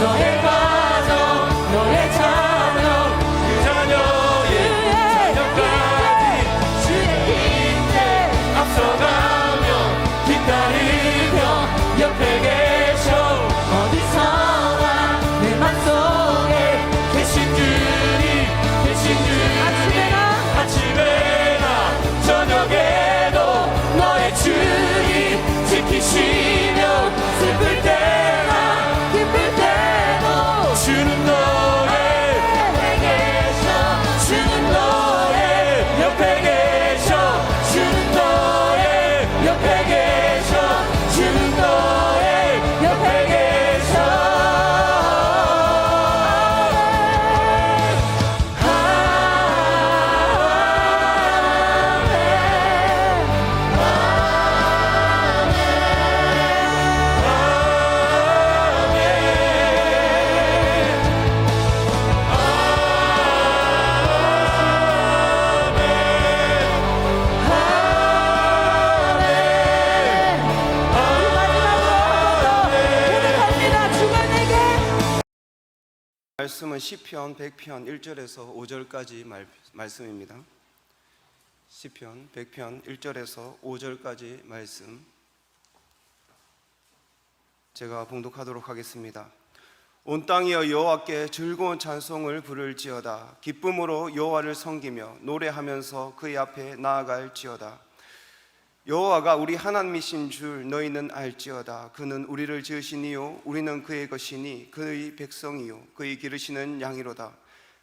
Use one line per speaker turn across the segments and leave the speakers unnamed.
너의 가정, 너의 자녀, 그 자녀의 자녀까지 주의 힘에 앞서가며 기다리며 옆에 계셔. 어디서나 내 맘속에 계신 주님 아침에나 저녁에도 너의 주님 지키시며 슬플 때나 기쁠 때도 주는 너의 옆에 계셔. 주는 너의 옆에 계셔. 주는 너의 옆에 계셔. 주는 너의 옆에 계셔.
말씀은 시편 100편 1절에서 5절까지 말씀입니다. 시편 100편 1절에서 5절까지 말씀 제가 봉독하도록 하겠습니다. 온 땅이여 여호와께 즐거운 찬송을 부를지어다. 기쁨으로 여호와를 섬기며 노래하면서 그의 앞에 나아갈지어다. 여호와가 우리 하나님이신 줄 너희는 알지어다. 그는 우리를 지으시니요 우리는 그의 것이니 그의 백성이요 그의 기르시는 양이로다.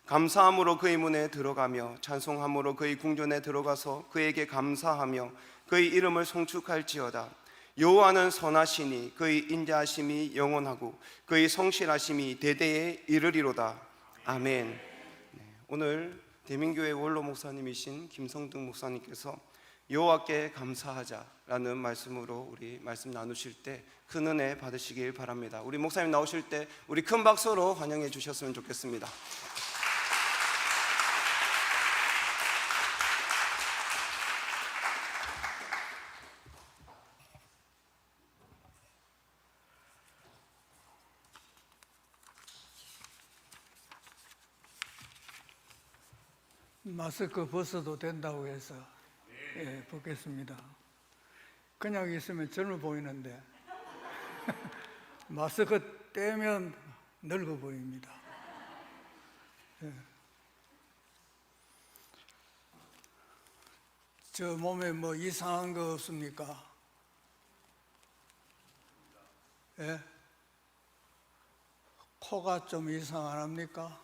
감사함으로 그의 문에 들어가며 찬송함으로 그의 궁전에 들어가서 그에게 감사하며 그의 이름을 송축할지어다. 여호와는 선하시니 그의 인자하심이 영원하고 그의 성실하심이 대대에 이르리로다. 아멘. 오늘 대민교회 원로 목사님이신 김성등 목사님께서 여호와께 감사하자라는 말씀으로 우리 말씀 나누실 때 큰 은혜 받으시길 바랍니다. 우리 목사님 나오실 때 우리 큰 박수로 환영해 주셨으면 좋겠습니다.
마스크 벗어도 된다고 해서 벗겠습니다. 그냥 있으면 젊어 보이는데 마스크 떼면 늙어 보입니다. 저 몸에 뭐 이상한 거 없습니까? 예? 코가 좀 이상 안 합니까?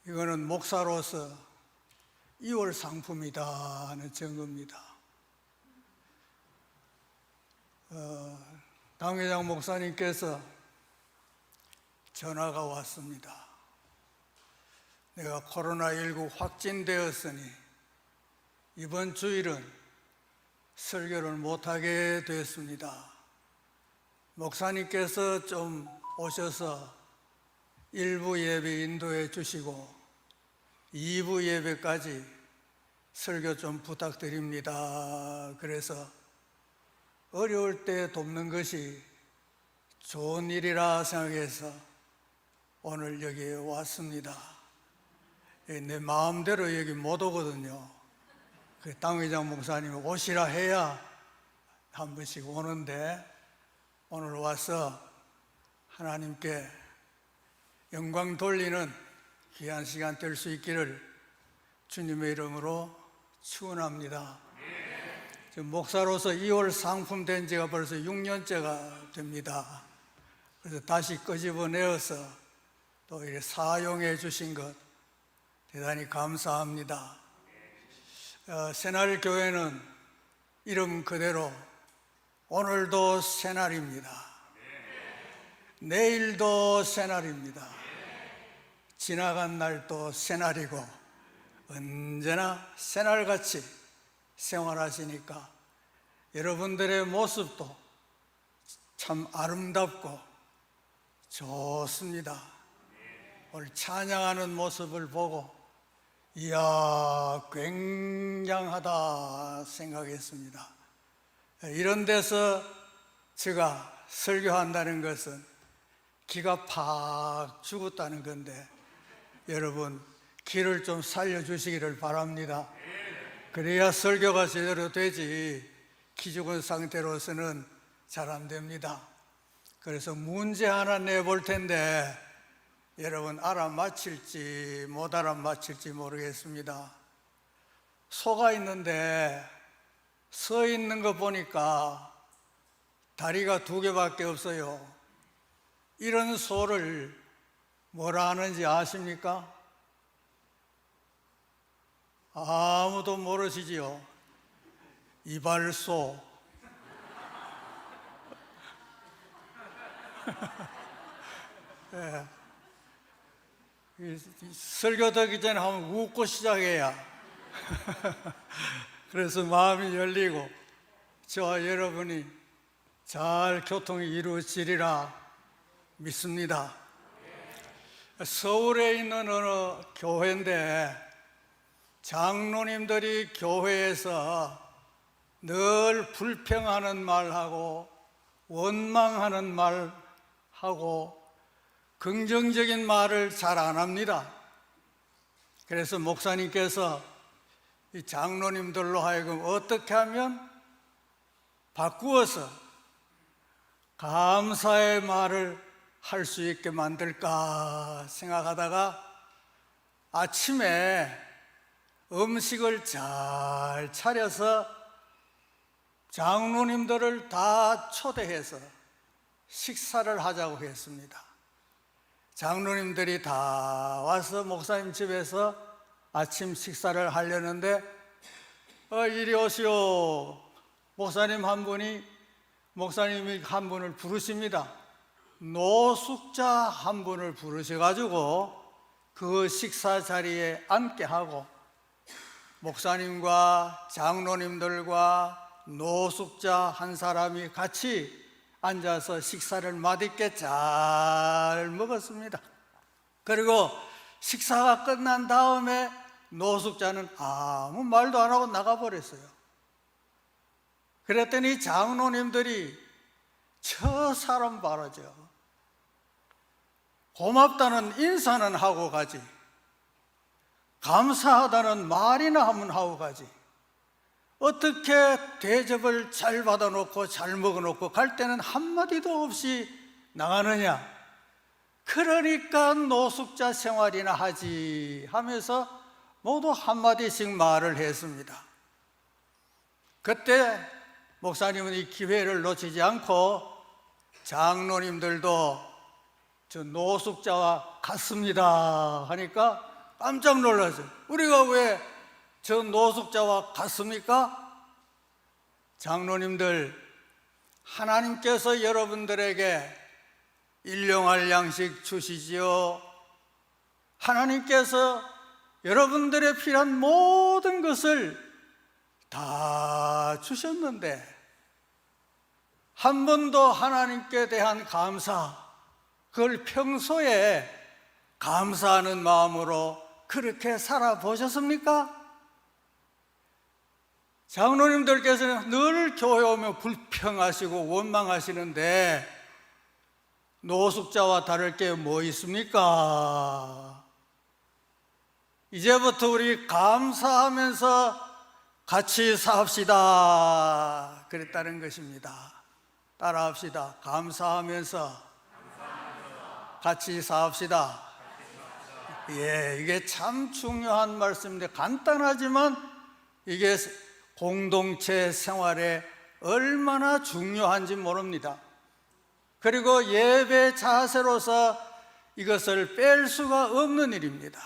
이거는 목사로서 2월 상품이다 하는 증거입니다. 당회장 목사님께서 전화가 왔습니다. 내가 코로나19 확진되었으니 이번 주일은 설교를 못하게 됐습니다. 목사님께서 좀 오셔서 1부 예배 인도해 주시고 2부 예배까지 설교 좀 부탁드립니다. 그래서 어려울 때 돕는 것이 좋은 일이라 생각해서 오늘 여기에 왔습니다. 내 마음대로 여기 못 오거든요. 그 당회장 목사님이 오시라 해야 한 번씩 오는데 오늘 와서 하나님께 영광 돌리는 귀한 시간 될 수 있기를 주님의 이름으로 축원합니다. 목사로서 2월 상품 된 지가 벌써 6년째가 됩니다. 그래서 다시 끄집어내어서 또 이렇게 사용해 주신 것 대단히 감사합니다. 새날교회는 이름 그대로 오늘도 새날입니다. 내일도 새날입니다. 지나간 날도 새날이고 언제나 새날같이 생활하시니까 여러분들의 모습도 참 아름답고 좋습니다. 오늘 찬양하는 모습을 보고 이야 굉장하다 생각했습니다. 이런 데서 제가 설교한다는 것은 기가 팍 죽었다는 건데 여러분 기를 좀 살려주시기를 바랍니다. 그래야 설교가 제대로 되지 기 죽은 상태로서는 잘 안 됩니다. 그래서 문제 하나 내볼 텐데 여러분 알아맞힐지 못 알아맞힐지 모르겠습니다. 소가 있는데 서 있는 거 보니까 다리가 2개밖에 없어요. 이런 소를 뭐라 하는지 아십니까? 아무도 모르시지요? 이발소. 예. 설교 듣기 전에 한번 웃고 시작해야 그래서 마음이 열리고 저와 여러분이 잘 교통이 이루어지리라 믿습니다. 서울에 있는 어느 교회인데 장로님들이 교회에서 늘 불평하는 말하고 원망하는 말하고 긍정적인 말을 잘 안 합니다. 그래서 목사님께서 이 장로님들로 하여금 어떻게 하면 바꾸어서 감사의 말을 할 수 있게 만들까 생각하다가 아침에 음식을 잘 차려서 장로님들을 다 초대해서 식사를 하자고 했습니다. 장로님들이 다 와서 목사님 집에서 아침 식사를 하려는데 이리 오시오. 목사님이 한 분을 부르십니다. 노숙자 한 분을 부르셔가지고 그 식사 자리에 앉게 하고 목사님과 장로님들과 노숙자 한 사람이 같이 앉아서 식사를 맛있게 잘 먹었습니다. 그리고 식사가 끝난 다음에 노숙자는 아무 말도 안 하고 나가버렸어요. 그랬더니 장로님들이 저 사람 바라죠. 고맙다는 인사는 하고 가지, 감사하다는 말이나 한번 하고 가지, 어떻게 대접을 잘 받아놓고 잘 먹어놓고 갈 때는 한마디도 없이 나가느냐. 그러니까 노숙자 생활이나 하지 하면서 모두 한마디씩 말을 했습니다. 그때 목사님은 이 기회를 놓치지 않고 장로님들도 저 노숙자와 같습니다 하니까 깜짝 놀랐어요. 우리가 왜 저 노숙자와 같습니까? 장로님들, 하나님께서 여러분들에게 일용할 양식 주시지요. 하나님께서 여러분들의 필요한 모든 것을 다 주셨는데 한 번도 하나님께 대한 감사, 그걸 평소에 감사하는 마음으로 그렇게 살아보셨습니까? 장로님들께서는 늘 교회 오면 불평하시고 원망하시는데 노숙자와 다를 게 뭐 있습니까? 이제부터 우리 감사하면서 같이 삽시다 그랬다는 것입니다. 따라합시다. 감사하면서 같이 삽시다. 예, 이게 참 중요한 말씀인데 간단하지만 이게 공동체 생활에 얼마나 중요한지 모릅니다. 그리고 예배 자세로서 이것을 뺄 수가 없는 일입니다.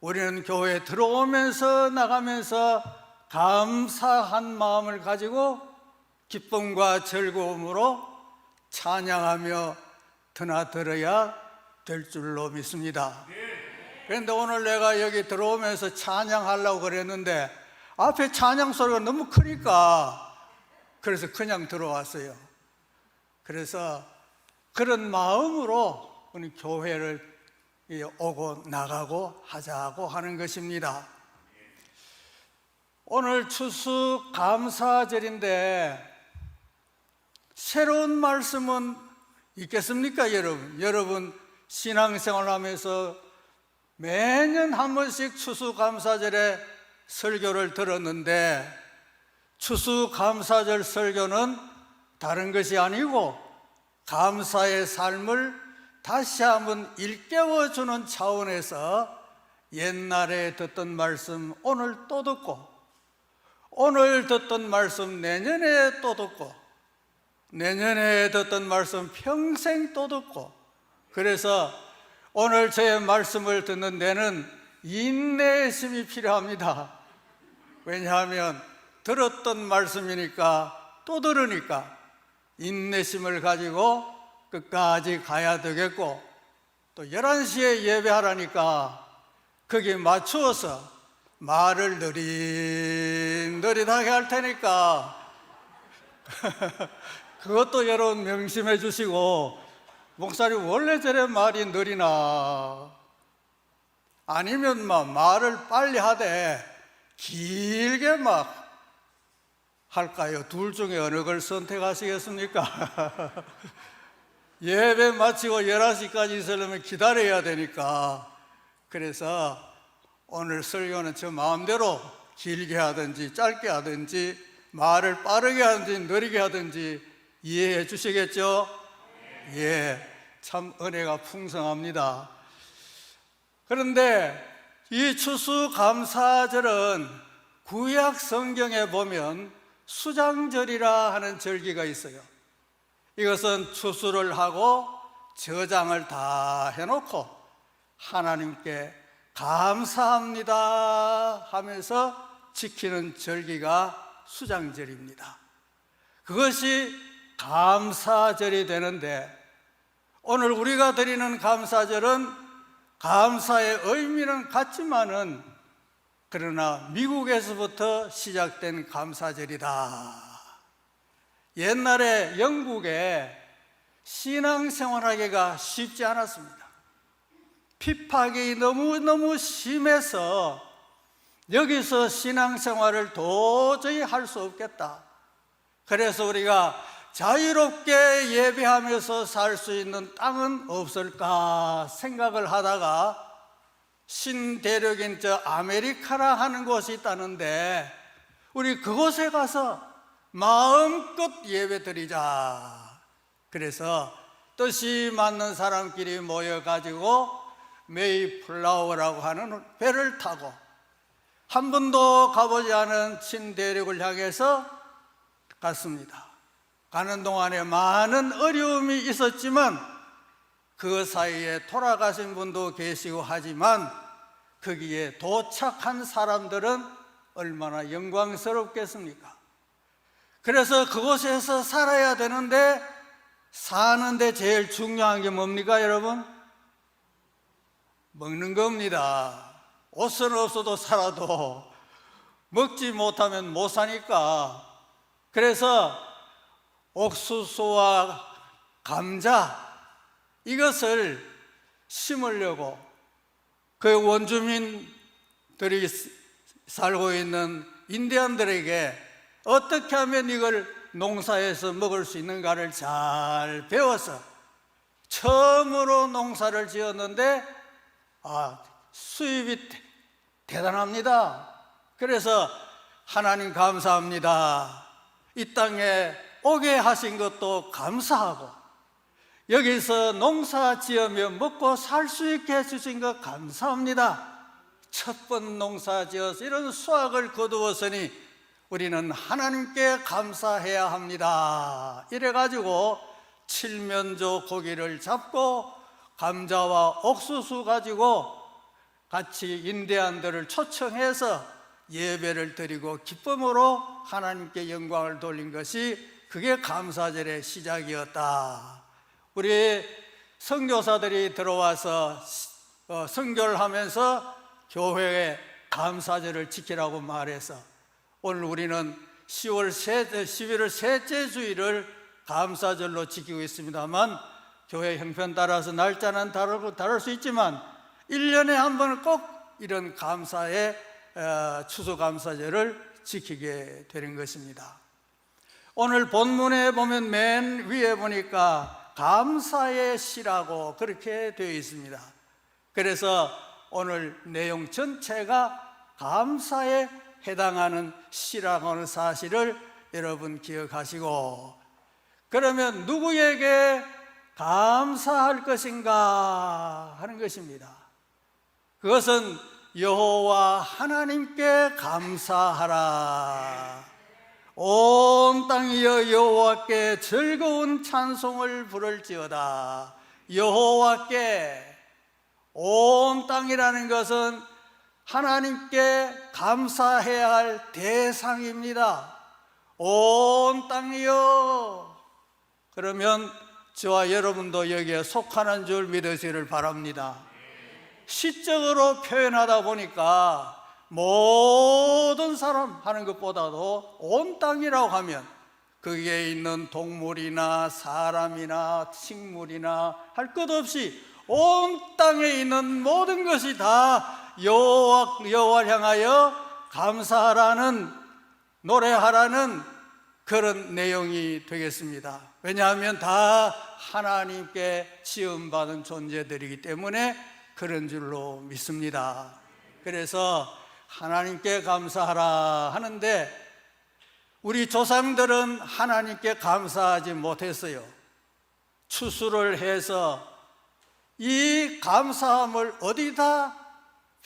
우리는 교회에 들어오면서 나가면서 감사한 마음을 가지고 기쁨과 즐거움으로 찬양하며 드나들어야 될 줄로 믿습니다. 그런데 오늘 내가 여기 들어오면서 찬양하려고 그랬는데 앞에 찬양 소리가 너무 크니까 그래서 그냥 들어왔어요. 그래서 그런 마음으로 우리 교회를 오고 나가고 하자고 하는 것입니다. 오늘 추수 감사절인데 새로운 말씀은 있겠습니까, 여러분? 여러분 신앙생활 하면서 매년 한 번씩 추수감사절에 설교를 들었는데, 추수감사절 설교는 다른 것이 아니고 감사의 삶을 다시 한번 일깨워주는 차원에서 옛날에 듣던 말씀 오늘 또 듣고, 오늘 듣던 말씀 내년에 또 듣고, 내년에 듣던 말씀 평생 또 듣고, 그래서 오늘 제 말씀을 듣는 데는 인내심이 필요합니다. 왜냐하면 들었던 말씀이니까 또 들으니까 인내심을 가지고 끝까지 가야 되겠고, 또 11시에 예배하라니까 거기에 맞추어서 말을 느릿느릿하게 할 테니까 그것도 여러분 명심해 주시고, 목사님 원래 저래 말이 느리나, 아니면 말을 빨리 하되 길게 할까요? 둘 중에 어느 걸 선택하시겠습니까? 예배 마치고 11시까지 있으려면 기다려야 되니까. 그래서 오늘 설교는 저 마음대로 길게 하든지 짧게 하든지 말을 빠르게 하든지 느리게 하든지 이해해 주시겠죠? 예, 참 은혜가 풍성합니다. 그런데 이 추수감사절은 구약 성경에 보면 수장절이라 하는 절기가 있어요. 이것은 추수를 하고 저장을 다 해놓고 하나님께 감사합니다 하면서 지키는 절기가 수장절입니다. 그것이 감사절이 되는데, 오늘 우리가 드리는 감사절은 감사의 의미는 같지만은 그러나 미국에서부터 시작된 감사절이다. 옛날에 영국에 신앙생활하기가 쉽지 않았습니다. 핍박이 너무너무 심해서 여기서 신앙생활을 도저히 할 수 없겠다. 그래서 우리가 자유롭게 예배하면서 살 수 있는 땅은 없을까 생각을 하다가 신대륙인 저 아메리카라 하는 곳이 있다는데, 우리 그곳에 가서 마음껏 예배 드리자. 그래서 뜻이 맞는 사람끼리 모여가지고 메이플라워라고 하는 배를 타고 한 번도 가보지 않은 신대륙을 향해서 갔습니다. 가는 동안에 많은 어려움이 있었지만 그 사이에 돌아가신 분도 계시고 하지만 거기에 도착한 사람들은 얼마나 영광스럽겠습니까? 그래서 그곳에서 살아야 되는데, 사는데 제일 중요한 게 뭡니까, 여러분? 먹는 겁니다. 옷은 없어도 살아도 먹지 못하면 못 사니까. 그래서 옥수수와 감자, 이것을 심으려고 그 원주민들이 살고 있는 인디안들에게 어떻게 하면 이걸 농사에서 먹을 수 있는가를 잘 배워서 처음으로 농사를 지었는데 수입이 대단합니다. 그래서 하나님 감사합니다. 이 땅에 오게 하신 것도 감사하고, 여기서 농사 지으며 먹고 살 수 있게 해주신 것 감사합니다. 첫 번 농사 지어서 이런 수확을 거두었으니 우리는 하나님께 감사해야 합니다. 이래가지고 칠면조 고기를 잡고 감자와 옥수수 가지고 같이 인디안들을 초청해서 예배를 드리고 기쁨으로 하나님께 영광을 돌린 것이, 그게 감사절의 시작이었다. 우리 선교사들이 들어와서 선교를 하면서 교회에 감사절을 지키라고 말해서 오늘 우리는 11월 셋째 주일을 감사절로 지키고 있습니다만, 교회 형편 따라서 날짜는 다를 수 있지만 1년에 한 번은 꼭 이런 감사의 추수감사절을 지키게 되는 것입니다. 오늘 본문에 보면 맨 위에 보니까 감사의 시라고 그렇게 되어 있습니다. 그래서 오늘 내용 전체가 감사에 해당하는 시라고 하는 사실을 여러분 기억하시고, 그러면 누구에게 감사할 것인가 하는 것입니다. 그것은 여호와 하나님께 감사하라. 온 땅이여 여호와께 즐거운 찬송을 부를지어다. 여호와께, 온 땅이라는 것은 하나님께 감사해야 할 대상입니다. 온 땅이여. 그러면 저와 여러분도 여기에 속하는 줄 믿으시기를 바랍니다. 시적으로 표현하다 보니까 모든 사람 하는 것보다도 온 땅이라고 하면 거기에 있는 동물이나 사람이나 식물이나 할 것 없이 온 땅에 있는 모든 것이 다 여호와를 향하여 감사하라는, 노래하라는 그런 내용이 되겠습니다. 왜냐하면 다 하나님께 지음받은 존재들이기 때문에 그런 줄로 믿습니다. 그래서 하나님께 감사하라 하는데 우리 조상들은 하나님께 감사하지 못했어요. 추수를 해서 이 감사함을 어디다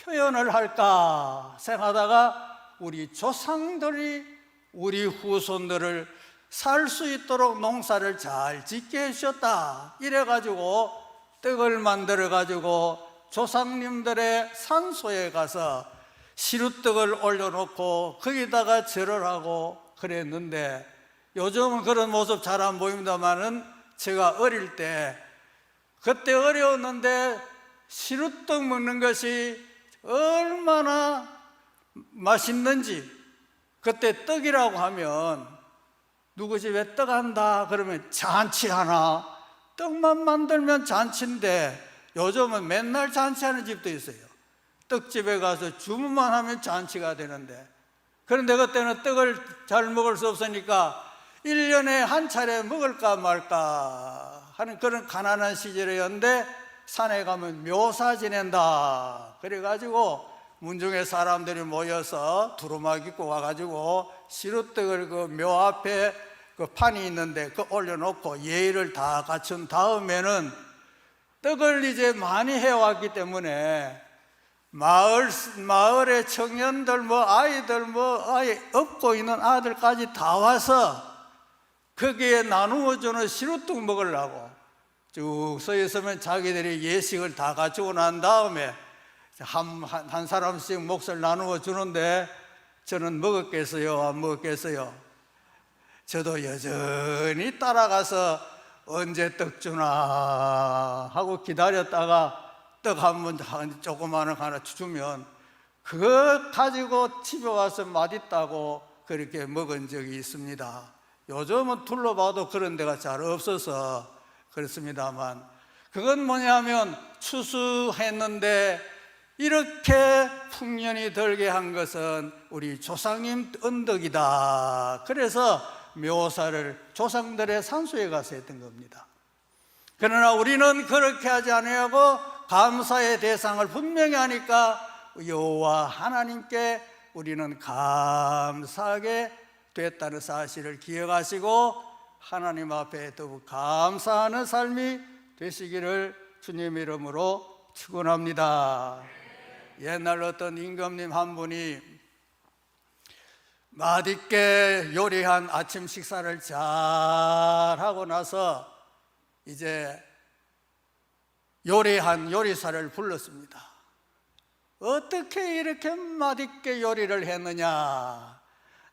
표현을 할까 생각하다가 우리 조상들이 우리 후손들을 살 수 있도록 농사를 잘 짓게 해주셨다, 이래가지고 떡을 만들어가지고 조상님들의 산소에 가서 시루떡을 올려놓고 거기다가 절을 하고 그랬는데, 요즘은 그런 모습 잘 안 보입니다만은 제가 어릴 때, 그때 어려웠는데 시루떡 먹는 것이 얼마나 맛있는지. 그때 떡이라고 하면 누구 집에 떡 한다 그러면 잔치하나, 떡만 만들면 잔치인데 요즘은 맨날 잔치하는 집도 있어요. 떡집에 가서 주문만 하면 잔치가 되는데, 그런데 그때는 떡을 잘 먹을 수 없으니까 1년에 한 차례 먹을까 말까 하는 그런 가난한 시절이었는데, 산에 가면 묘사 지낸다 그래가지고 문중에 사람들이 모여서 두루마기 입고 와가지고 시루떡을 그 묘 앞에 그 판이 있는데 그 올려놓고 예의를 다 갖춘 다음에는 떡을 이제 많이 해왔기 때문에 마을의 청년들 아이들 아예 업고 있는 아들까지 다 와서 거기에 나누어주는 시루떡 먹으려고 쭉 서 있으면 자기들이 예식을 다 갖추고 난 다음에 한 사람씩 몫을 나누어 주는데, 저는 먹었겠어요 안 먹었겠어요? 저도 여전히 따라가서 언제 떡 주나 하고 기다렸다가 떡 한 번 조그마한 거 하나 주면 그거 가지고 집에 와서 맛있다고 그렇게 먹은 적이 있습니다. 요즘은 둘러봐도 그런 데가 잘 없어서 그렇습니다만, 그건 뭐냐면 추수했는데 이렇게 풍년이 들게 한 것은 우리 조상님 언덕이다. 그래서 묘사를 조상들의 산소에 가서 했던 겁니다. 그러나 우리는 그렇게 하지 아니하고 감사의 대상을 분명히 하니까 여호와 하나님께 우리는 감사하게 됐다는 사실을 기억하시고 하나님 앞에 더욱 감사하는 삶이 되시기를 주님 이름으로 축원합니다. 옛날 어떤 임금님 한 분이 맛있게 요리한 아침 식사를 잘 하고 나서 이제 요리한 요리사를 불렀습니다. 어떻게 이렇게 맛있게 요리를 했느냐,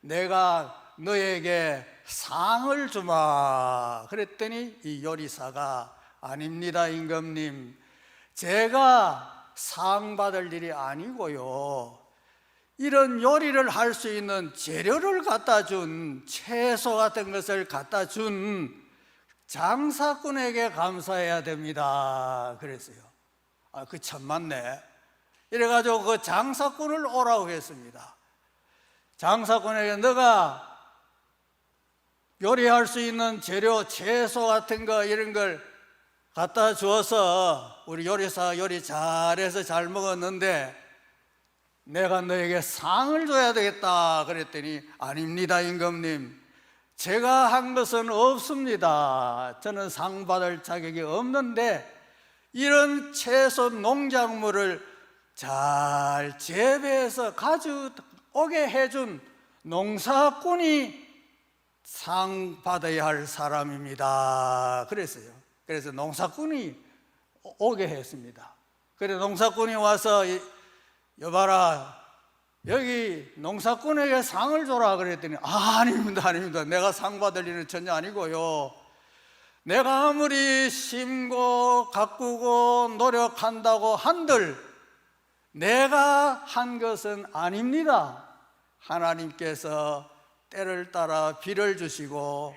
내가 너에게 상을 주마. 그랬더니 이 요리사가 아닙니다 임금님, 제가 상 받을 일이 아니고요, 이런 요리를 할 수 있는 재료를 갖다 준, 채소 같은 것을 갖다 준 장사꾼에게 감사해야 됩니다 그랬어요. 그 참 맞네. 이래가지고 그 장사꾼을 오라고 했습니다. 장사꾼에게 너가 요리할 수 있는 재료, 채소 같은 거 이런 걸 갖다 주어서 우리 요리사 요리 잘해서 잘 먹었는데 내가 너에게 상을 줘야 되겠다 그랬더니 아닙니다, 임금님. 제가 한 것은 없습니다. 저는 상 받을 자격이 없는데 이런 채소 농작물을 잘 재배해서 가져오게 해준 농사꾼이 상 받아야 할 사람입니다. 그랬어요. 그래서 농사꾼이 오게 했습니다. 그래서 농사꾼이 와서 여봐라, 여기 농사꾼에게 상을 줘라 그랬더니 아닙니다, 아닙니다. 내가 상 받을 일은 전혀 아니고요. 내가 아무리 심고 가꾸고 노력한다고 한들 내가 한 것은 아닙니다. 하나님께서 때를 따라 비를 주시고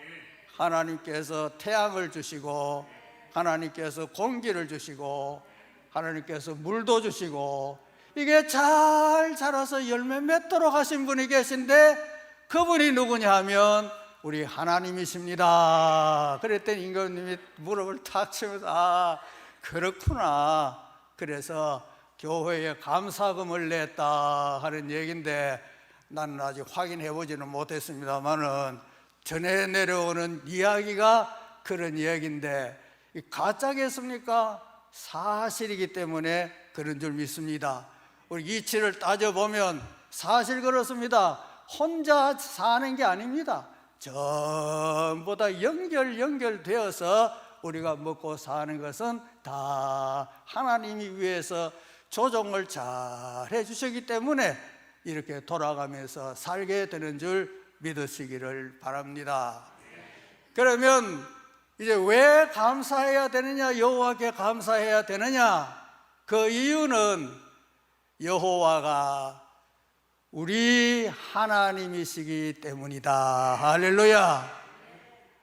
하나님께서 태양을 주시고 하나님께서 공기를 주시고 하나님께서 물도 주시고 이게 잘 자라서 열매 맺도록 하신 분이 계신데 그분이 누구냐 하면 우리 하나님이십니다. 그랬더니 임금님이 무릎을 탁 치면서 아, 그렇구나. 그래서 교회에 감사금을 냈다 하는 얘기인데 나는 아직 확인해 보지는 못했습니다만은 전해 내려오는 이야기가 그런 이야기인데 가짜겠습니까? 사실이기 때문에 그런 줄 믿습니다. 우리 이치를 따져보면 사실 그렇습니다. 혼자 사는 게 아닙니다. 전부 다 연결되어서 우리가 먹고 사는 것은 다 하나님이 위해서 조정을 잘 해주셨기 때문에 이렇게 돌아가면서 살게 되는 줄 믿으시기를 바랍니다. 그러면 이제 왜 감사해야 되느냐, 여호와께 감사해야 되느냐? 그 이유는 여호와가 우리 하나님이시기 때문이다. 할렐루야.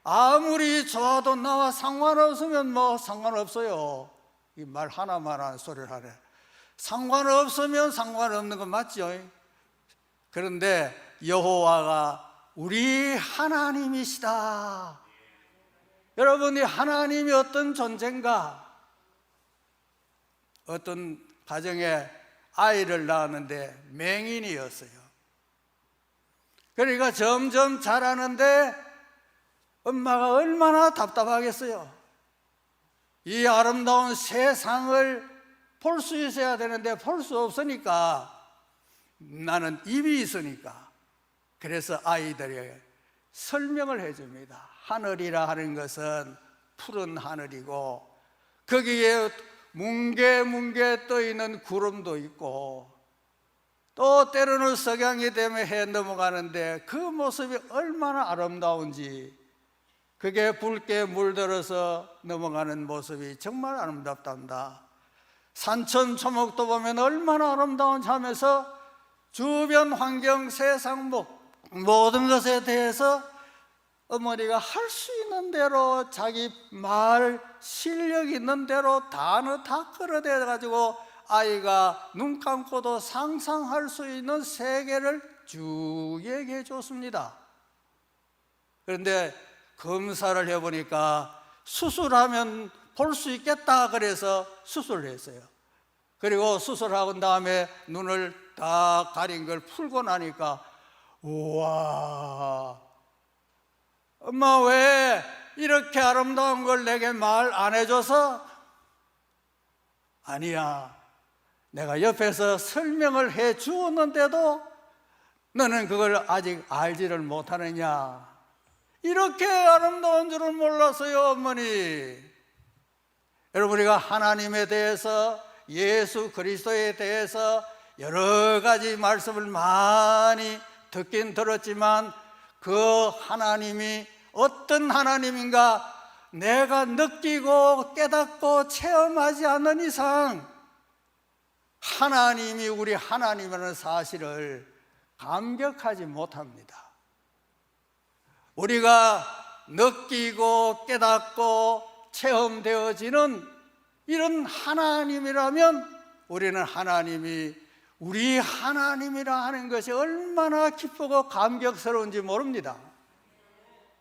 아무리 좋아도 나와 상관없으면 뭐 상관없어요. 이 말 하나만 하는 소리를 하네. 상관없으면 상관없는 건 맞죠? 그런데 여호와가 우리 하나님이시다. 여러분이 하나님이 어떤 존재인가? 어떤 가정에 아이를 낳았는데 맹인이었어요. 그러니까 점점 자라는데 엄마가 얼마나 답답하겠어요. 이 아름다운 세상을 볼 수 있어야 되는데 볼 수 없으니까 나는 입이 있으니까 그래서 아이들에게 설명을 해줍니다. 하늘이라 하는 것은 푸른 하늘이고 거기에 뭉게뭉게 떠있는 구름도 있고 또 때로는 석양이 되면 해 넘어가는데 그 모습이 얼마나 아름다운지 그게 붉게 물들어서 넘어가는 모습이 정말 아름답답니다. 산천초목도 보면 얼마나 아름다운지 하면서 주변 환경, 세상 모든 것에 대해서 어머니가 할 수 있는 대로 자기 말 실력 있는 대로 단어 다 끌어대 가지고 아이가 눈 감고도 상상할 수 있는 세계를 쭉 얘기해 줬습니다. 그런데 검사를 해보니까 수술하면 볼 수 있겠다 그래서 수술을 했어요. 그리고 수술하고 다음에 눈을 다 가린 걸 풀고 나니까 우와, 엄마 왜 이렇게 아름다운 걸 내게 말 안 해줘서? 아니야, 내가 옆에서 설명을 해 주었는데도 너는 그걸 아직 알지를 못하느냐. 이렇게 아름다운 줄은 몰랐어요, 어머니. 여러분, 우리가 하나님에 대해서, 예수 그리스도에 대해서 여러 가지 말씀을 많이 듣긴 들었지만 그 하나님이 어떤 하나님인가 내가 느끼고 깨닫고 체험하지 않는 이상 하나님이 우리 하나님이라는 사실을 감격하지 못합니다. 우리가 느끼고 깨닫고 체험되어지는 이런 하나님이라면 우리는 하나님이 우리 하나님이라 하는 것이 얼마나 기쁘고 감격스러운지 모릅니다.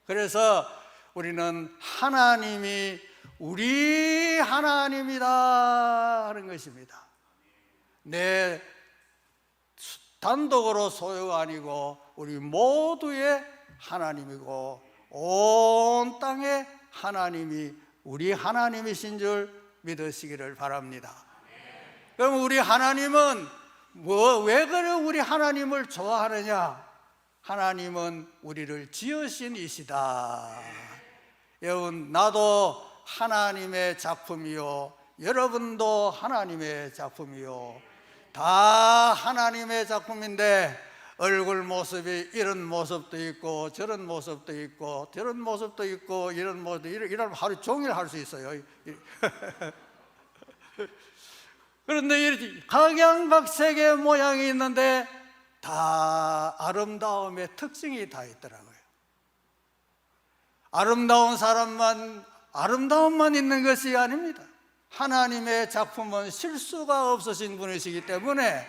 그래서 우리는 하나님이 우리 하나님이다 하는 것입니다. 내 단독으로 소유가 아니고 우리 모두의 하나님이고 온 땅의 하나님이 우리 하나님이신 줄 믿으시기를 바랍니다. 그럼 우리 하나님은 왜 그래 우리 하나님을 좋아하느냐? 하나님은 우리를 지으신 이시다. 여러분, 나도 하나님의 작품이요, 여러분도 하나님의 작품이요, 다 하나님의 작품인데 얼굴 모습이 이런 모습도 있고 저런 모습도 있고 저런 모습도 있고 이런 모습도 이런 하루 종일 할 수 있어요. 그런데 각양각색의 모양이 있는데 다 아름다움의 특징이 다 있더라고요. 아름다운 사람만 아름다움만 있는 것이 아닙니다. 하나님의 작품은 실수가 없으신 분이시기 때문에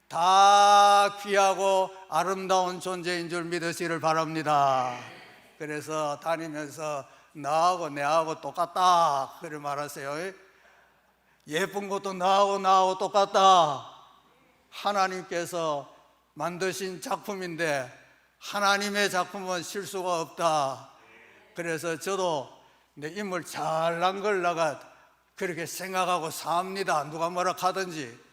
다 귀하고 아름다운 존재인 줄 믿으시기를 바랍니다. 그래서 다니면서 나하고 내하고 똑같다 그렇게 말하세요. 예쁜 것도 나하고 똑같다. 하나님께서 만드신 작품인데 하나님의 작품은 실수가 없다. 그래서 저도 내 인물 잘난 걸 나가 그렇게 생각하고 삽니다. 누가 뭐라 하든지.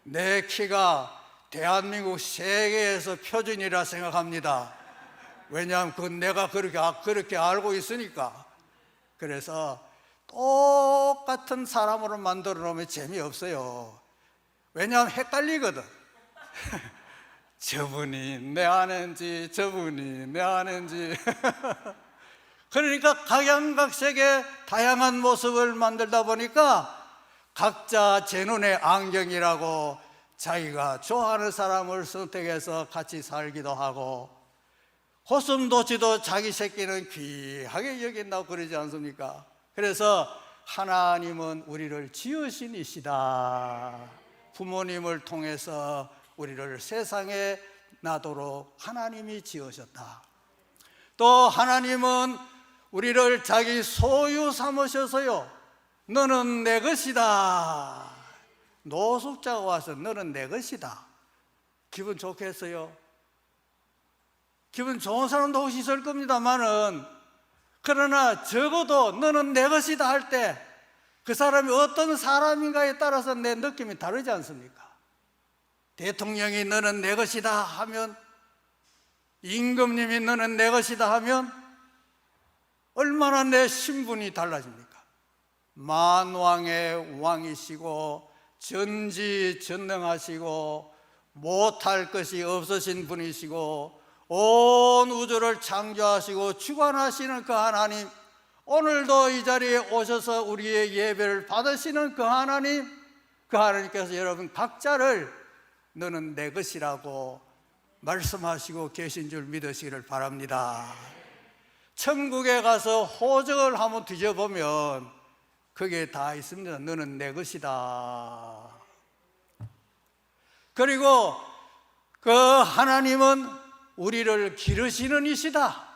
내 키가 대한민국 세계에서 표준이라 생각합니다. 왜냐하면 그건 내가 그렇게 알고 있으니까. 그래서 똑같은 사람으로 만들어 놓으면 재미없어요. 왜냐하면 헷갈리거든. 저분이 내 아내인지 저분이 내 아내인지. 그러니까 각양각색의 다양한 모습을 만들다 보니까 각자 제 눈의 안경이라고 자기가 좋아하는 사람을 선택해서 같이 살기도 하고, 고슴도치도 자기 새끼는 귀하게 여긴다고 그러지 않습니까? 그래서 하나님은 우리를 지으신 이시다. 부모님을 통해서 우리를 세상에 나도록 하나님이 지으셨다. 또 하나님은 우리를 자기 소유 삼으셔서요, 너는 내 것이다. 노숙자가 와서 너는 내 것이다. 기분 좋겠어요? 기분 좋은 사람도 혹시 있을 겁니다만은, 그러나 적어도 너는 내 것이다 할 때 그 사람이 어떤 사람인가에 따라서 내 느낌이 다르지 않습니까? 대통령이 너는 내 것이다 하면, 임금님이 너는 내 것이다 하면 얼마나 내 신분이 달라집니까? 만왕의 왕이시고 전지전능하시고 못할 것이 없으신 분이시고 온 우주를 창조하시고 주관하시는 그 하나님, 오늘도 이 자리에 오셔서 우리의 예배를 받으시는 그 하나님, 그 하나님께서 여러분 각자를 너는 내 것이라고 말씀하시고 계신 줄 믿으시기를 바랍니다. 천국에 가서 호적을 한번 뒤져보면 그게 다 있습니다. 너는 내 것이다. 그리고 그 하나님은 우리를 기르시는 이시다.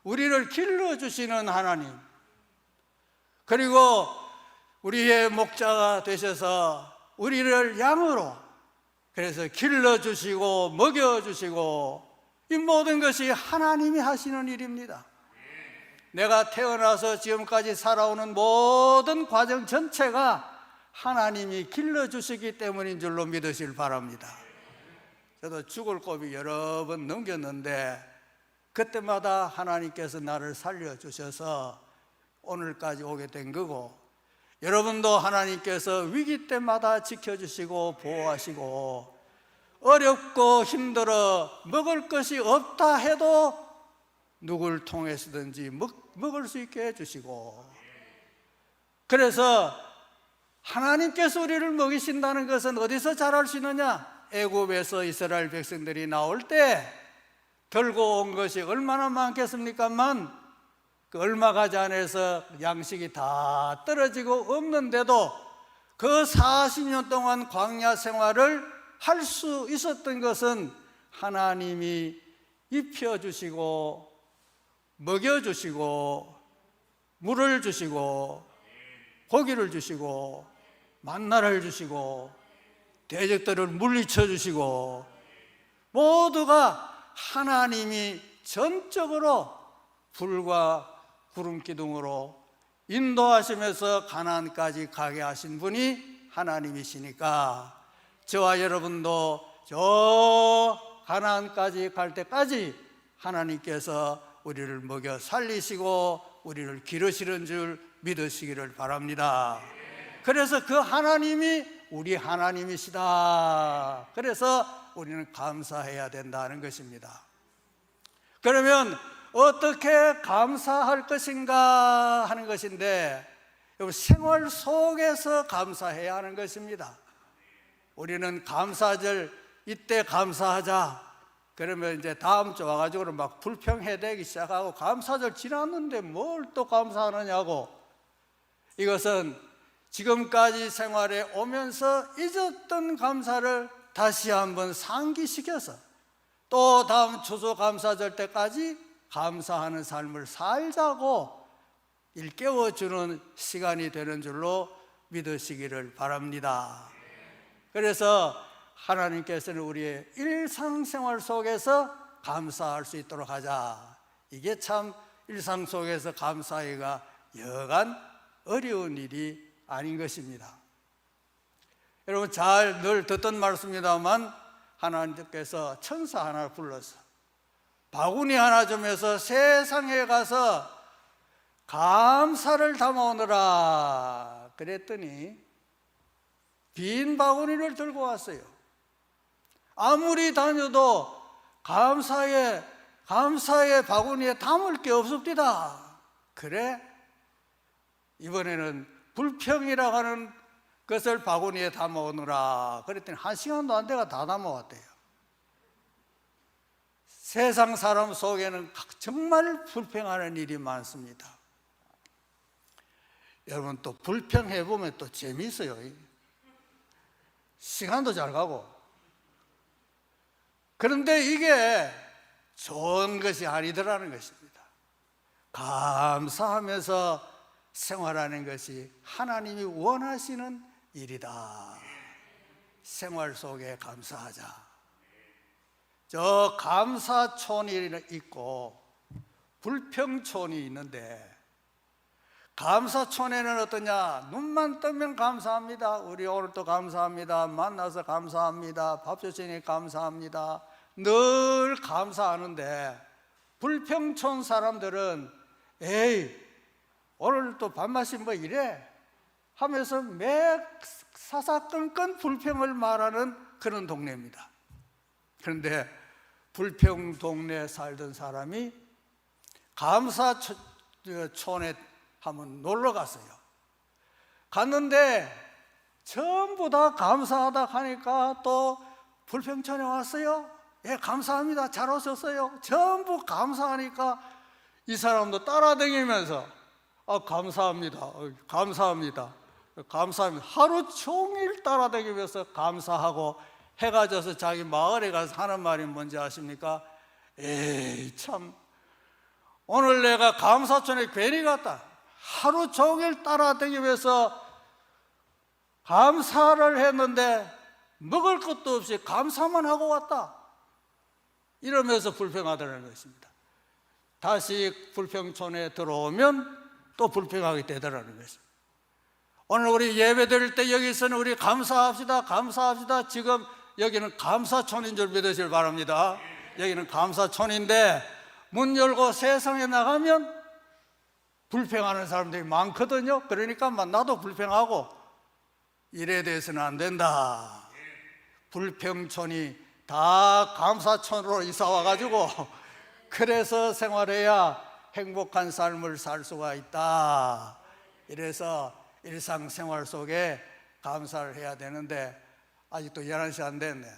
우리를 길러주시는 하나님, 그리고 우리의 목자가 되셔서 우리를 양으로 그래서 길러주시고 먹여주시고, 이 모든 것이 하나님이 하시는 일입니다. 내가 태어나서 지금까지 살아오는 모든 과정 전체가 하나님이 길러주시기 때문인 줄로 믿으시길 바랍니다. 저도 죽을 고비 여러 번 넘겼는데 그때마다 하나님께서 나를 살려주셔서 오늘까지 오게 된 거고, 여러분도 하나님께서 위기 때마다 지켜주시고 보호하시고, 어렵고 힘들어 먹을 것이 없다 해도 누굴 통해서든지 먹을 수 있게 해주시고, 그래서 하나님께서 우리를 먹이신다는 것은 어디서 잘 알 수 있느냐? 애굽에서 이스라엘 백성들이 나올 때 들고 온 것이 얼마나 많겠습니까만 그 얼마 가지 않아서 양식이 다 떨어지고 없는데도 그 40년 동안 광야 생활을 할 수 있었던 것은 하나님이 입혀주시고 먹여주시고 물을 주시고 고기를 주시고 만나를 주시고 대적들을 물리쳐 주시고 모두가 하나님이 전적으로 불과 구름 기둥으로 인도하시면서 가나안까지 가게 하신 분이 하나님이시니까 저와 여러분도 저 가나안까지 갈 때까지 하나님께서 우리를 먹여 살리시고 우리를 기르시는 줄 믿으시기를 바랍니다. 그래서 그 하나님이 우리 하나님이시다. 그래서 우리는 감사해야 된다는 것입니다. 그러면 어떻게 감사할 것인가 하는 것인데, 생활 속에서 감사해야 하는 것입니다. 우리는 감사절 이때 감사하자 그러면 이제 다음 주 와가지고는 막 불평해대기 시작하고 감사절 지났는데 뭘 또 감사하느냐고. 이것은 지금까지 생활에 오면서 잊었던 감사를 다시 한번 상기시켜서 또 다음 추수감사절 때까지 감사하는 삶을 살자고 일깨워주는 시간이 되는 줄로 믿으시기를 바랍니다. 그래서 하나님께서는 우리의 일상생활 속에서 감사할 수 있도록 하자. 이게 참 일상 속에서 감사하기가 여간 어려운 일이 아닌 것입니다. 여러분 잘 늘 듣던 말씀입니다만 하나님께서 천사 하나 불러서 바구니 하나 주면서 세상에 가서 감사를 담아오느라 그랬더니 빈 바구니를 들고 왔어요. 아무리 다녀도 감사의 바구니에 담을 게 없습니다. 그래 이번에는 불평이라고 하는 것을 바구니에 담아오느라 그랬더니 1시간도 안 돼가 다 담아왔대요. 세상 사람 속에는 정말 불평하는 일이 많습니다. 여러분 또 불평해보면 또 재미있어요. 시간도 잘 가고. 그런데 이게 좋은 것이 아니더라는 것입니다. 감사하면서 생활하는 것이 하나님이 원하시는 일이다. 생활 속에 감사하자. 저 감사촌이 있고 불평촌이 있는데 감사촌에는 어떠냐? 눈만 뜨면 감사합니다. 우리 오늘 또 감사합니다. 만나서 감사합니다. 밥 주시니 감사합니다. 늘 감사하는데 불평촌 사람들은 에이 오늘 또 밥맛이 뭐 이래 하면서 매 사사건건 불평을 말하는 그런 동네입니다. 그런데 불평 동네에 살던 사람이 감사촌에 한번 놀러 갔어요. 갔는데 전부 다 감사하다 하니까 또 불평촌에 왔어요. 예, 감사합니다. 잘 오셨어요. 전부 감사하니까 이 사람도 따라다니면서 감사합니다. 감사합니다. 감사합니다. 하루 종일 따라다니면서 감사하고 해가 져서 자기 마을에 가서 하는 말이 뭔지 아십니까? 에이 참 오늘 내가 감사촌에 괜히 갔다. 하루 종일 따라다니면서 감사를 했는데 먹을 것도 없이 감사만 하고 왔다. 이러면서 불평하더라는 것입니다. 다시 불평촌에 들어오면 또 불평하게 되더라는 것입니다. 오늘 우리 예배 드릴 때 여기서는 우리 감사합시다. 감사합시다. 지금 여기는 감사촌인 줄 믿으시길 바랍니다. 여기는 감사촌인데 문 열고 세상에 나가면 불평하는 사람들이 많거든요. 그러니까 나도 불평하고 이래 돼서는 안 된다. 불평촌이 다 감사촌으로 이사 와가지고 그래서 생활해야 행복한 삶을 살 수가 있다. 이래서 일상생활 속에 감사를 해야 되는데 아직도 11시 안 됐네.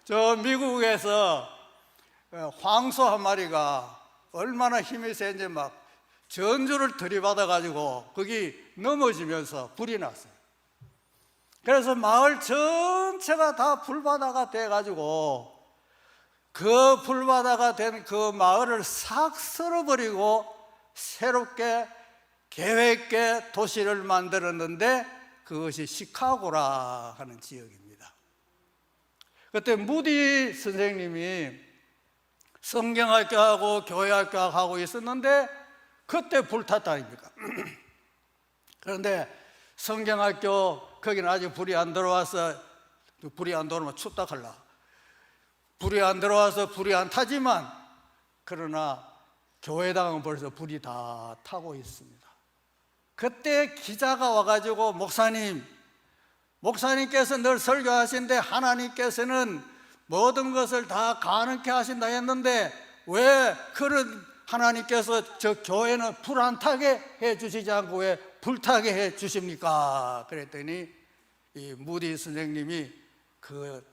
저 미국에서 황소 한 마리가 얼마나 힘이 센지 막 전주를 들이받아 가지고 거기 넘어지면서 불이 났어요. 그래서 마을 전체가 다 불바다가 돼가지고 그 불바다가 된 그 마을을 싹 쓸어버리고 새롭게 계획계 도시를 만들었는데 그것이 시카고라 하는 지역입니다. 그때 무디 선생님이 성경학교하고 교회학교하고 있었는데 그때 불탔다 아닙니까? 그런데 성경학교 거기는 아직 불이 안 들어와서, 불이 안 들어오면 춥다 할라, 불이 안 들어와서 불이 안 타지만 그러나 교회당은 벌써 불이 다 타고 있습니다. 그때 기자가 와가지고 목사님께서 늘 설교하신데 하나님께서는 모든 것을 다 가능케 하신다 했는데 왜 그런 하나님께서 저 교회는 불 안 타게 해주시지 않고 왜 불타게 해주십니까? 그랬더니 이 무디 선생님이 그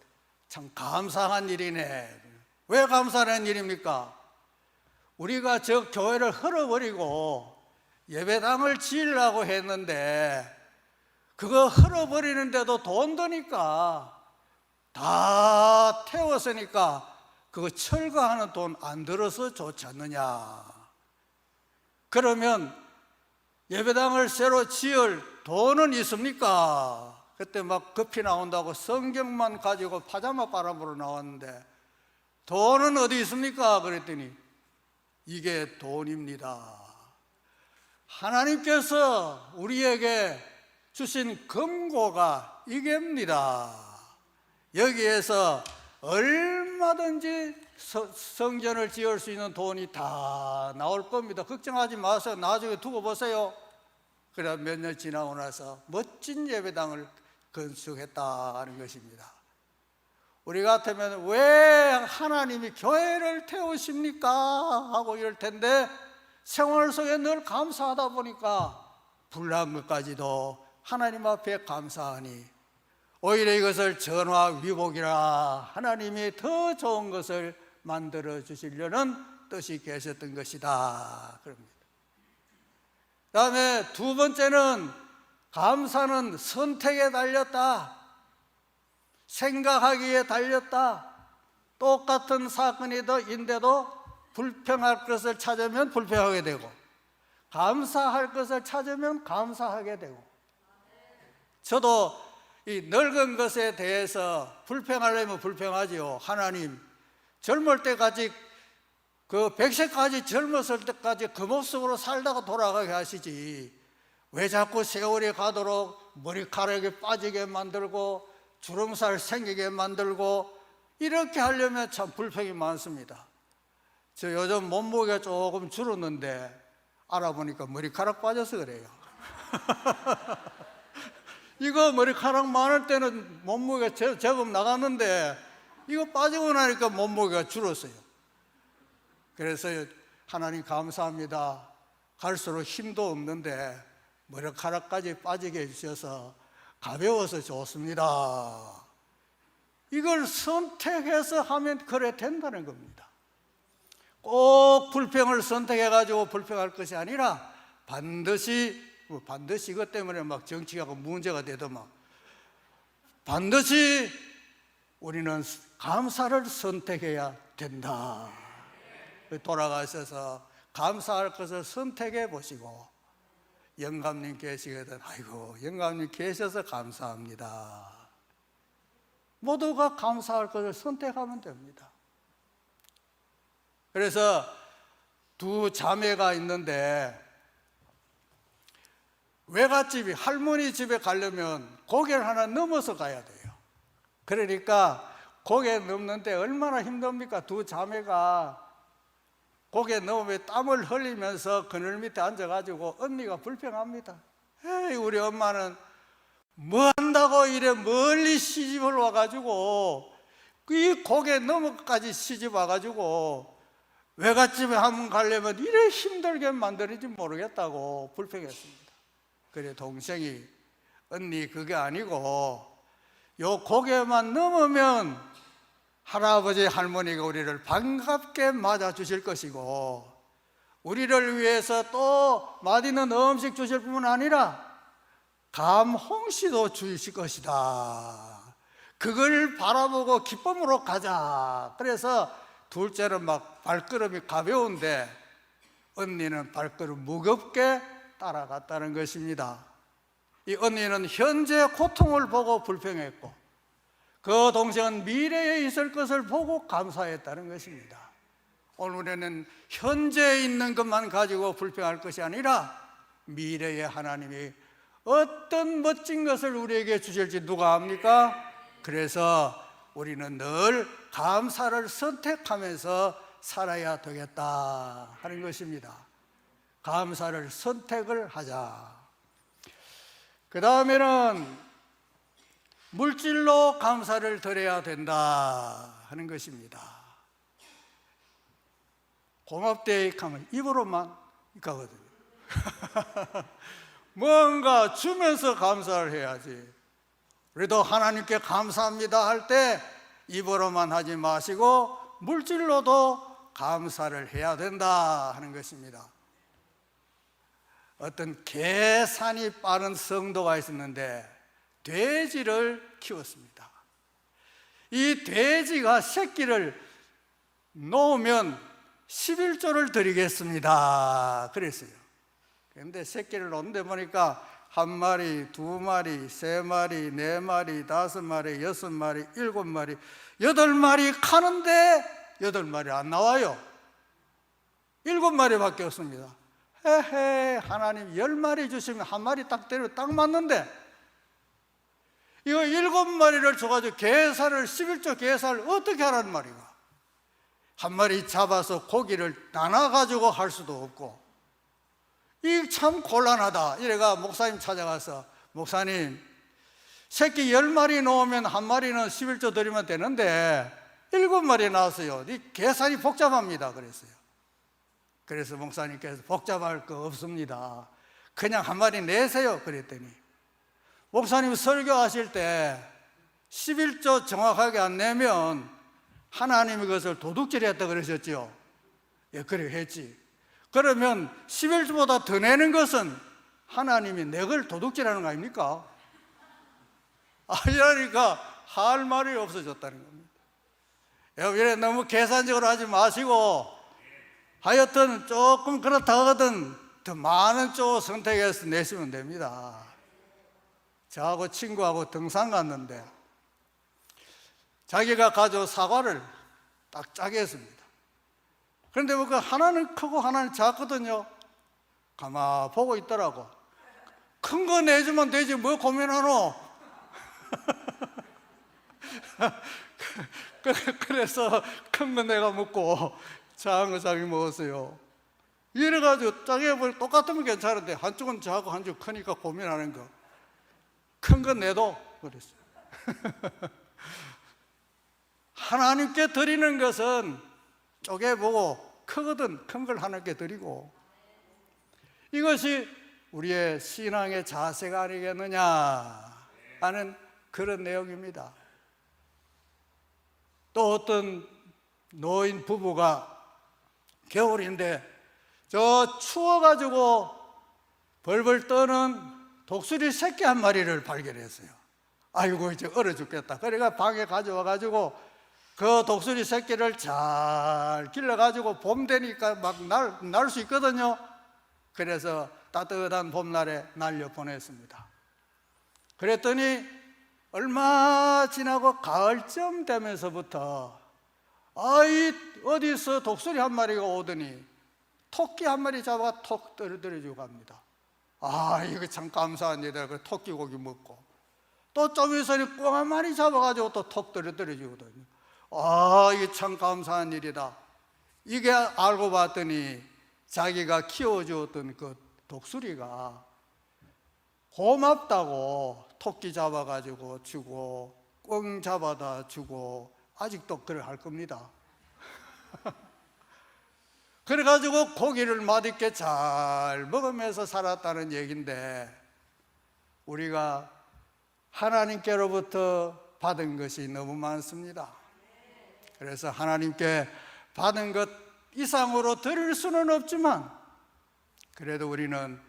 참 감사한 일이네. 왜 감사한 일입니까? 우리가 저 교회를 헐어버리고 예배당을 지으려고 했는데 그거 헐어버리는데도 돈 드니까 다 태웠으니까 그거 철거하는 돈 안 들어서 좋지 않느냐. 그러면 예배당을 새로 지을 돈은 있습니까? 그때 막 급히 나온다고 성경만 가지고 파자마 바람으로 나왔는데 돈은 어디 있습니까? 그랬더니 이게 돈입니다. 하나님께서 우리에게 주신 금고가 이게입니다. 여기에서 얼마든지 성전을 지을 수 있는 돈이 다 나올 겁니다. 걱정하지 마세요. 나중에 두고 보세요. 그래 몇 년 지나고 나서 멋진 예배당을 건축했다는 것입니다. 우리 같으면 왜 하나님이 교회를 태우십니까? 하고 이럴 텐데 생활 속에 늘 감사하다 보니까 불난 것까지도 하나님 앞에 감사하니 오히려 이것을 전화위복이라 하나님이 더 좋은 것을 만들어 주시려는 뜻이 계셨던 것이다. 그럽니다. 그 다음에 두 번째는 감사는 선택에 달렸다. 생각하기에 달렸다. 똑같은 사건인데도 불평할 것을 찾으면 불평하게 되고 감사할 것을 찾으면 감사하게 되고, 저도 이 늙은 것에 대해서 불평하려면 불평하지요. 하나님, 젊을 때까지 그 100세까지 젊었을 때까지 그 모습으로 살다가 돌아가게 하시지 왜 자꾸 세월이 가도록 머리카락이 빠지게 만들고 주름살 생기게 만들고 이렇게 하려면 참 불평이 많습니다. 저 요즘 몸무게가 조금 줄었는데 알아보니까 머리카락 빠져서 그래요. 이거 머리카락 많을 때는 몸무게가 제법 나갔는데 이거 빠지고 나니까 몸무게가 줄었어요. 그래서 하나님 감사합니다. 갈수록 힘도 없는데 머리카락까지 빠지게 해주셔서 가벼워서 좋습니다. 이걸 선택해서 하면 그래 된다는 겁니다. 꼭 불평을 선택해가지고 불평할 것이 아니라 반드시 이것 때문에 막 정치가 문제가 되더만 반드시 우리는 감사를 선택해야 된다. 돌아가셔서 감사할 것을 선택해 보시고 영감님 계시거든. 아이고 영감님 계셔서 감사합니다. 모두가 감사할 것을 선택하면 됩니다. 그래서 두 자매가 있는데 외갓집이 할머니 집에 가려면 고개를 하나 넘어서 가야 돼요. 그러니까 고개 넘는데 얼마나 힘듭니까? 두 자매가 고개 넘으면 땀을 흘리면서 그늘 밑에 앉아가지고 언니가 불평합니다. 에이, 우리 엄마는 뭐 한다고 이래 멀리 시집을 와가지고 이 고개 넘어까지 시집 와가지고 외갓집에 한번 가려면 이래 힘들게 만드는지 모르겠다고 불평했습니다. 그래 동생이 언니 그게 아니고 요 고개만 넘으면 할아버지 할머니가 우리를 반갑게 맞아주실 것이고 우리를 위해서 또 맛있는 음식 주실 뿐만 아니라 감홍시도 주실 것이다. 그걸 바라보고 기쁨으로 가자. 그래서 둘째는 막 발걸음이 가벼운데 언니는 발걸음 무겁게 따라갔다는 것입니다. 이 언니는 현재 고통을 보고 불평했고 그 동생은 미래에 있을 것을 보고 감사했다는 것입니다. 오늘에는 현재에 있는 것만 가지고 불평할 것이 아니라 미래에 하나님이 어떤 멋진 것을 우리에게 주실지 누가 압니까? 그래서 우리는 늘 감사를 선택하면서 살아야 되겠다 하는 것입니다. 감사를 선택을 하자. 그 다음에는 물질로 감사를 드려야 된다 하는 것입니다. 고맙대 하면 입으로만 가거든요. 뭔가 주면서 감사를 해야지. 그래도 하나님께 감사합니다 할 때 입으로만 하지 마시고 물질로도 감사를 해야 된다 하는 것입니다. 어떤 계산이 빠른 성도가 있었는데 돼지를 키웠습니다. 이 돼지가 새끼를 놓으면 11조를 드리겠습니다 그랬어요. 그런데 새끼를 놓는데 보니까 1마리, 2마리, 3마리, 4마리, 5마리, 6마리, 7마리, 8마리 카는데 8마리 안 나와요. 7마리밖에 없습니다. 헤헤, 하나님 10마리 주시면 1마리 딱 때려 딱 맞는데 이거 7마리를 줘가지고 계산을 11조 계산을 어떻게 하라는 말이가. 1마리 잡아서 고기를 나눠가지고 할 수도 없고 이 참 곤란하다. 이래가 목사님 찾아가서 목사님 새끼 10마리 놓으면 1마리는 11조 드리면 되는데 7마리 나왔어요. 이 계산이 복잡합니다 그랬어요. 그래서 목사님께서 복잡할 거 없습니다. 그냥 1마리 내세요 그랬더니 목사님 설교하실 때 11조 정확하게 안 내면 하나님이 그것을 도둑질했다 그러셨죠. 예, 그래 했지. 그러면 11조보다 더 내는 것은 하나님이 내 걸 도둑질하는 거 아닙니까? 이러니까 할 말이 없어졌다는 겁니다. 여러분 너무 계산적으로 하지 마시고 하여튼 조금 그렇다 하거든 더 많은 쪽 선택해서 내시면 됩니다. 저하고 친구하고 등산 갔는데 자기가 가져온 사과를 딱 짜게 했습니다. 그런데 뭐 하나는 크고 하나는 작거든요. 가만 보고 있더라고. 큰 거 내주면 되지 뭐 고민하노? 그래서 큰 거 내가 먹고 작은 거 자기 먹었어요. 이래가지고 짜게 볼 똑같으면 괜찮은데 한쪽은 작고 한쪽은 크니까 고민하는 거. 큰 거 내도 그랬어요. 하나님께 드리는 것은 쪼개보고 크거든 큰 걸 하나님께 드리고 이것이 우리의 신앙의 자세가 아니겠느냐 하는 그런 내용입니다. 또 어떤 노인 부부가 겨울인데 저 추워가지고 벌벌 떠는 독수리 새끼 한 마리를 발견했어요. 아이고 이제 얼어 죽겠다. 그러니까 방에 가져와가지고 그 독수리 새끼를 잘 길러가지고 봄 되니까 막 날 수 있거든요. 그래서 따뜻한 봄날에 날려보냈습니다. 그랬더니 얼마 지나고 가을쯤 되면서부터 어디서 독수리 한 마리가 오더니 토끼 한 마리 잡아 톡 떨어뜨려주고 갑니다. 이거 참 감사한 일이다. 그 토끼 고기 먹고 또 좀 있으니 꽁 한 마리 잡아가지고 또 톡 떨어뜨려주거든요. 이게 참 감사한 일이다. 이게 알고 봤더니 자기가 키워주었던 그 독수리가 고맙다고 토끼 잡아가지고 주고 꽁 잡아다 주고 아직도 그래 할 겁니다. 그래가지고 고기를 맛있게 잘 먹으면서 살았다는 얘기인데 우리가 하나님께로부터 받은 것이 너무 많습니다. 그래서 하나님께 받은 것 이상으로 드릴 수는 없지만 그래도 우리는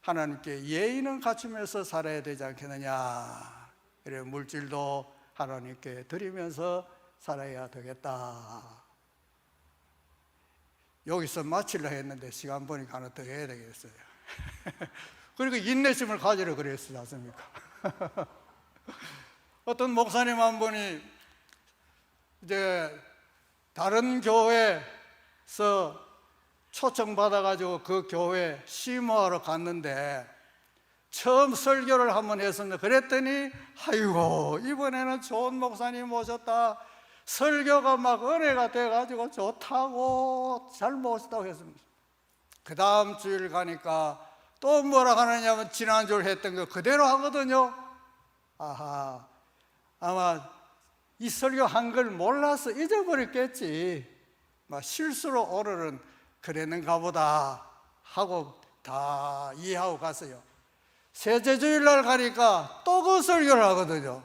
하나님께 예의는 갖추면서 살아야 되지 않겠느냐. 그래 물질도 하나님께 드리면서 살아야 되겠다. 여기서 마치려 했는데 시간 보니까 하나 더 해야 되겠어요. 그리고 인내심을 가지려 그랬지 않습니까? 어떤 목사님 한 분이 이제 다른 교회에서 초청받아가지고 그 교회 심호하러 갔는데 처음 설교를 한번 했습니다. 그랬더니 아이고 이번에는 좋은 목사님 모셨다. 설교가 막 은혜가 돼가지고 좋다고 잘 모셨다고 했습니다. 그 다음 주일 가니까 또 뭐라 하느냐면 지난주에 했던 거 그대로 하거든요. 아하, 아마 이 설교 한 걸 몰라서 잊어버렸겠지. 막 실수로 오늘은 그랬는가 보다 하고 다 이해하고 갔어요. 셋째 주일날 가니까 또 그 설교를 하거든요.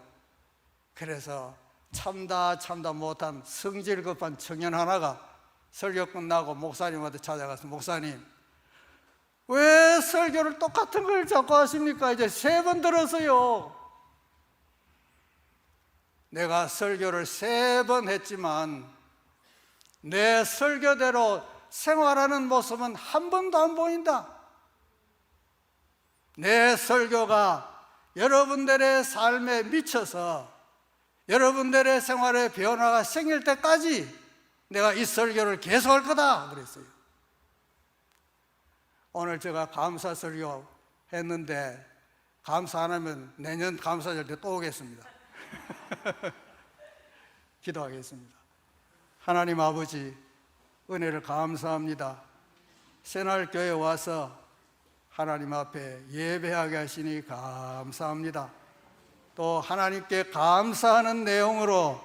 그래서 참다 못한 성질 급한 청년 하나가 설교 끝나고 목사님한테 찾아가서 목사님 왜 설교를 똑같은 걸 자꾸 하십니까? 이제 3번 들었어요. 내가 설교를 3번 했지만 내 설교대로 생활하는 모습은 한 번도 안 보인다. 내 설교가 여러분들의 삶에 미쳐서 여러분들의 생활에 변화가 생길 때까지 내가 이 설교를 계속할 거다 그랬어요. 오늘 제가 감사 설교 했는데 감사 안 하면 내년 감사절 때 또 오겠습니다. 기도하겠습니다. 하나님 아버지 은혜를 감사합니다. 새날교회 와서 하나님 앞에 예배하게 하시니 감사합니다. 또 하나님께 감사하는 내용으로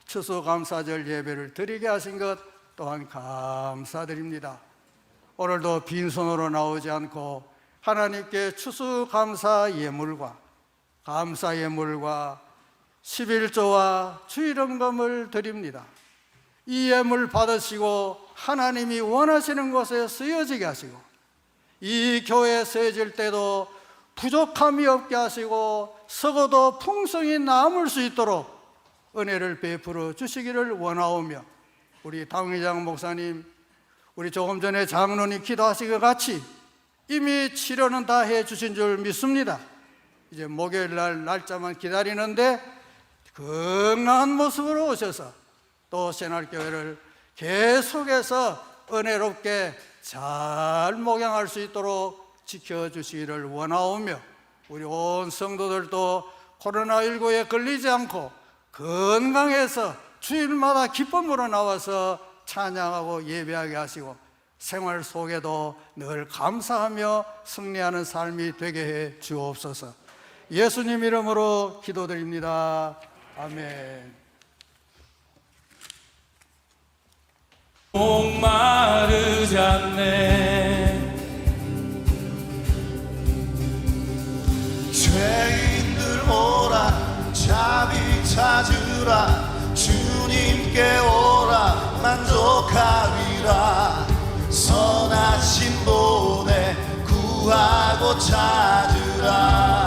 추수감사절 예배를 드리게 하신 것 또한 감사드립니다. 오늘도 빈손으로 나오지 않고 하나님께 추수감사 예물과 감사 예물과 11조와 주일헌금을 드립니다. 이 예물 받으시고 하나님이 원하시는 곳에 쓰여지게 하시고 이 교회에 쓰여질 때도 부족함이 없게 하시고 적어도 풍성히 남을 수 있도록 은혜를 베풀어 주시기를 원하오며 우리 당회장 목사님 우리 조금 전에 장로님 기도하신 것 같이 이미 치료는 다 해주신 줄 믿습니다. 이제 목요일 날 날짜만 기다리는데 건강한 모습으로 오셔서 또 새날교회를 계속해서 은혜롭게 잘 목양할 수 있도록 지켜주시기를 원하오며 우리 온 성도들도 코로나19에 걸리지 않고 건강해서 주일마다 기쁨으로 나와서 찬양하고 예배하게 하시고 생활 속에도 늘 감사하며 승리하는 삶이 되게 해 주옵소서. 예수님 이름으로 기도드립니다. 아멘.
목마르지 않네.
죄인들 오라 자비 찾으라 주님께 오라 만족하리라 선하신 분에 구하고 찾으라